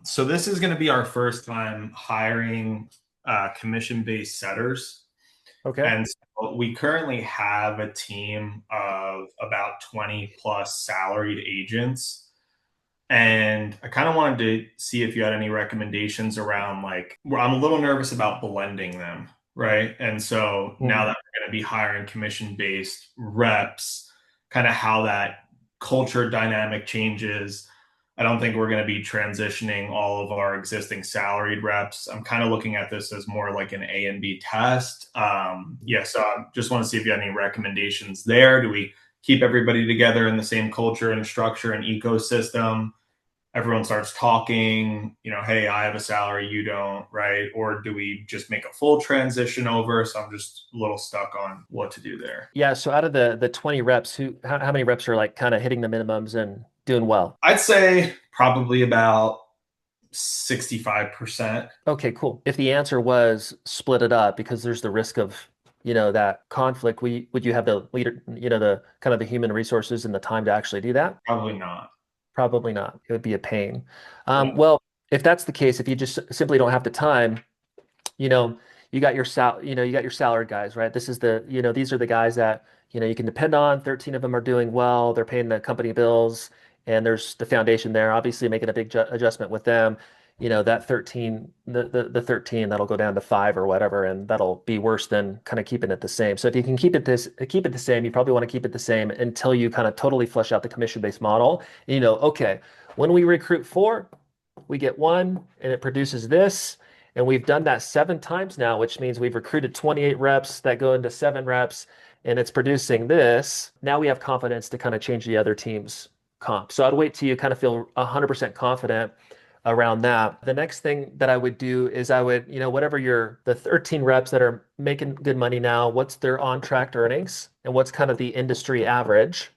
So this is going to be our first time hiring commission-based setters. Okay. And so we currently have a team of about 20 plus salaried agents. And I kind of wanted to see if you had any recommendations around well, I'm a little nervous about blending them, right? And so now Mhm. that we're going to be hiring commission-based reps, kind of how that culture dynamic changes. I don't think we're going to be transitioning all of our existing salaried reps. I'm kind of looking at this as more like an A and B test. Yeah, so I just want to see if you have any recommendations there. Do we keep everybody together in the same culture and structure and ecosystem? Everyone starts talking, hey, I have a salary, you don't, right? Or do we just make a full transition over? So I'm just a little stuck on what to do there. Yeah, so out of the 20 reps, how many reps are like kind of hitting the minimums and doing well? I'd say probably about 65%. Okay, cool. If the answer was split it up because there's the risk of, that conflict, would you have the leader, the kind of the human resources and the time to actually do that? Probably not. Probably not. It would be a pain. Yeah. Well, if that's the case, if you just simply don't have the time, you know, you got your salaried guys, right? These are the guys that, you can depend on. 13 of them are doing well. They're paying the company bills, and there's the foundation there. Obviously, making a big adjustment with them, that 13, the 13, that'll go down to five or whatever, and that'll be worse than kind of keeping it the same. So if you can keep it the same, you probably want to keep it the same until you kind of totally flesh out the commission-based model. Okay, when we recruit four, we get one, and it produces this. And we've done that 7 times now, which means we've recruited 28 reps that go into 7 reps, and it's producing this. Now we have confidence to kind of change the other team's comp. So I'd wait till you kind of feel 100% confident around that. The next thing that I would do is I would, whatever the 13 reps that are making good money now, what's their on-track earnings and what's kind of the industry average,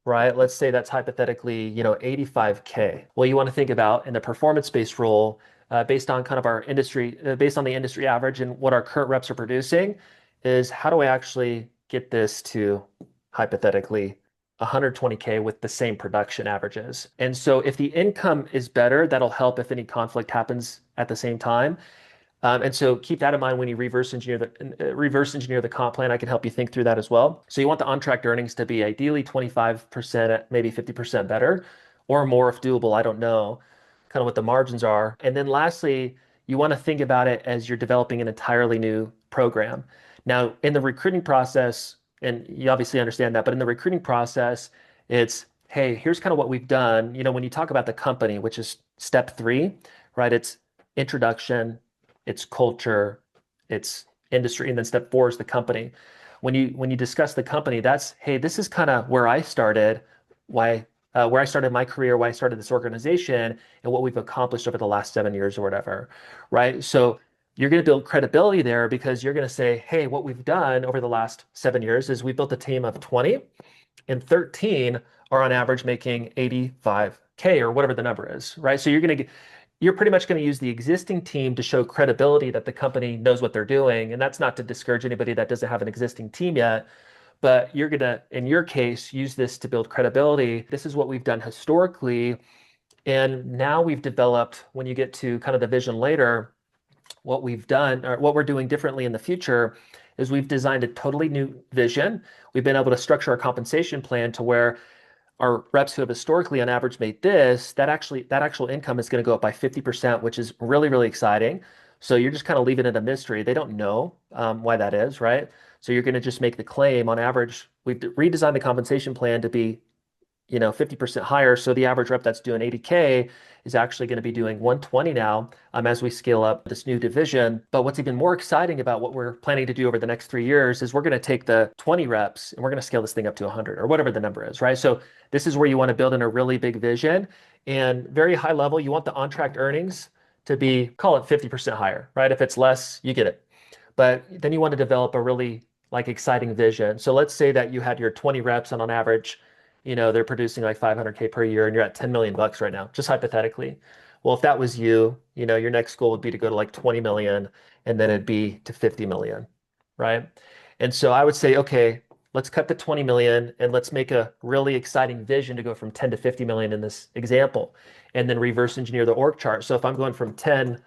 right? Let's say that's hypothetically, 85K. Well, you want to think about in the performance-based role, based on kind of our industry, based on the industry average and what our current reps are producing, is how do I actually get this to hypothetically 120K with the same production averages? And so if the income is better, that'll help if any conflict happens at the same time. And so keep that in mind when you reverse engineer the comp plan. I can help you think through that as well. So you want the on-track earnings to be ideally 25%, maybe 50% better, or more if doable. I don't know kind of what the margins are. And then lastly, you want to think about it as you're developing an entirely new program. Now, in the recruiting process, and you obviously understand that, but in the recruiting process, it's, hey, here's kind of what we've done. When you talk about the company, which is step three, right? It's introduction, it's culture, it's industry, and then step four is the company. When you discuss the company, that's, hey, this is kind of where I started, where I started my career, why I started this organization, and what we've accomplished over the last 7 years or whatever, right? So you're going to build credibility there because you're going to say, hey, what we've done over the last 7 years is we built a team of 20, and 13 are on average making 85K or whatever the number is, right? So you're pretty much going to use the existing team to show credibility that the company knows what they're doing. And that's not to discourage anybody that doesn't have an existing team yet, but you're going to, in your case, use this to build credibility. This is what we've done historically. And now we've developed, when you get to kind of the vision later, what we've done or what we're doing differently in the future is we've designed a totally new vision. We've been able to structure our compensation plan to where our reps who have historically on average made this, that actual income is going to go up by 50%, which is really, really exciting. So you're just kind of leaving it a mystery. They don't know why that is, right? So you're going to just make the claim on average. We've redesigned the compensation plan to be 50% higher. So the average rep that's doing 80K is actually going to be doing 120 now as we scale up this new division. But what's even more exciting about what we're planning to do over the next 3 years is we're going to take the 20 reps and we're going to scale this thing up to 100 or whatever the number is, right? So this is where you want to build in a really big vision and very high level. You want the on-track earnings to be, call it 50% higher, right? If it's less, you get it. But then you want to develop a really like exciting vision. So let's say that you had your 20 reps and on average, they're producing like 500K per year and you're at 10 million bucks right now, just hypothetically. Well, if that was you, your next goal would be to go to like 20 million and then it'd be to 50 million, right? And so I would say, okay, let's cut the 20 million and let's make a really exciting vision to go from 10 to 50 million in this example, and then reverse engineer the org chart. So if I'm going from 10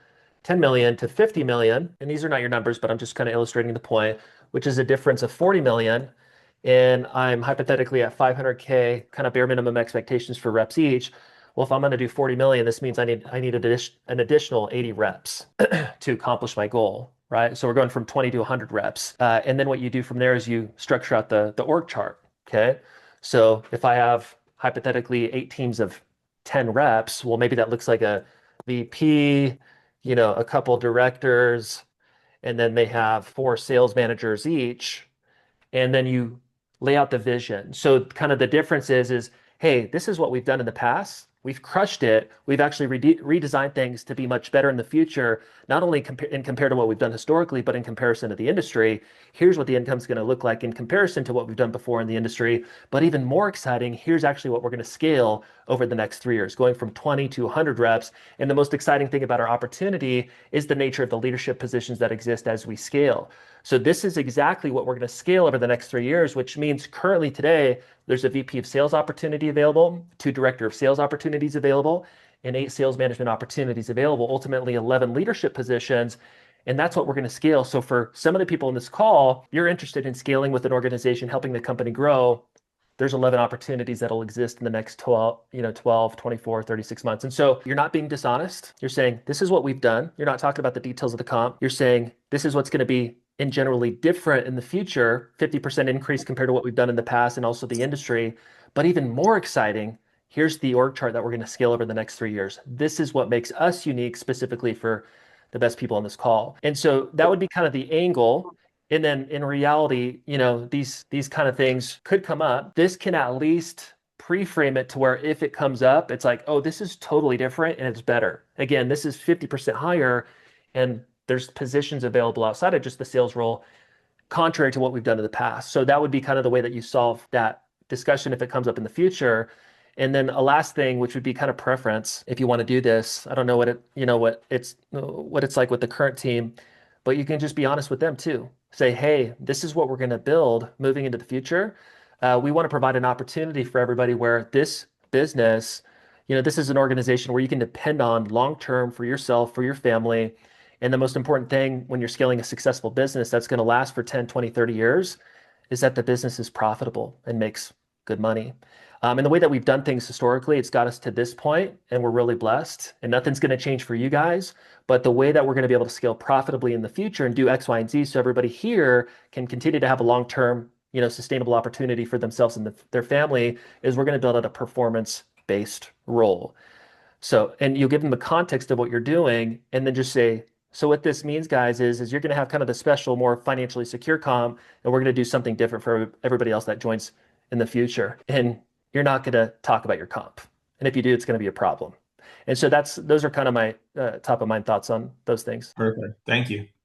million to 50 million, and these are not your numbers, but I'm just kind of illustrating the point, which is a difference of 40 million, and I'm hypothetically at 500K, kind of bare minimum expectations for reps each. Well, if I'm going to do 40 million, this means I need an additional 80 reps to accomplish my goal, right? So we're going from 20 to 100 reps. And then what you do from there is you structure out the org chart, okay? So if I have hypothetically 8 teams of 10 reps, well, maybe that looks like a VP, a couple directors, and then they have 4 sales managers each, and then you lay out the vision. So kind of the difference is, hey, this is what we've done in the past. We've crushed it. We've actually redesigned things to be much better in the future, not only compared to what we've done historically, but in comparison to the industry. Here's what the income is going to look like in comparison to what we've done before in the industry. But even more exciting, here's actually what we're going to scale over the next 3 years, going from 20 to 100 reps. And the most exciting thing about our opportunity is the nature of the leadership positions that exist as we scale. So this is exactly what we're going to scale over the next 3 years, which means currently today, there's a VP of sales opportunity available, 2 director of sales opportunities available, and 8 sales management opportunities available, ultimately 11 leadership positions. And that's what we're going to scale. So for some of the people in this call, you're interested in scaling with an organization, helping the company grow. There's 11 opportunities that'll exist in the next 12, 24, 36 months. And so you're not being dishonest. You're saying, this is what we've done. You're not talking about the details of the comp. You're saying, this is what's going to be in generally different in the future, 50% increase compared to what we've done in the past and also the industry. But even more exciting, here's the org chart that we're going to scale over the next 3 years. This is what makes us unique specifically for the best people on this call. And so that would be kind of the angle. And then in reality, these kind of things could come up. This can at least pre-frame it to where if it comes up, it's like, oh, this is totally different and it's better. Again, this is 50% higher, and there's positions available outside of just the sales role, contrary to what we've done in the past. So that would be kind of the way that you solve that discussion if it comes up in the future. And then a last thing, which would be kind of preference, if you want to do this. I don't know what it's like with the current team, but you can just be honest with them too. Say, hey, this is what we're going to build moving into the future. We want to provide an opportunity for everybody where this business, this is an organization where you can depend on long term for yourself, for your family. And the most important thing when you're scaling a successful business that's going to last for 10, 20, 30 years is that the business is profitable and makes good money. And the way that we've done things historically, it's got us to this point, and we're really blessed. And nothing's going to change for you guys. But the way that we're going to be able to scale profitably in the future and do X, Y, and Z, so everybody here can continue to have a long-term, sustainable opportunity for themselves and their family, is we're going to build out a performance-based role. So, and you'll give them the context of what you're doing, and then just say, so what this means, guys, is you're going to have kind of the special, more financially secure comp, and we're going to do something different for everybody else that joins in the future. And you're not going to talk about your comp. And if you do, it's going to be a problem. And so those are kind of my top of mind thoughts on those things. Perfect. Thank you.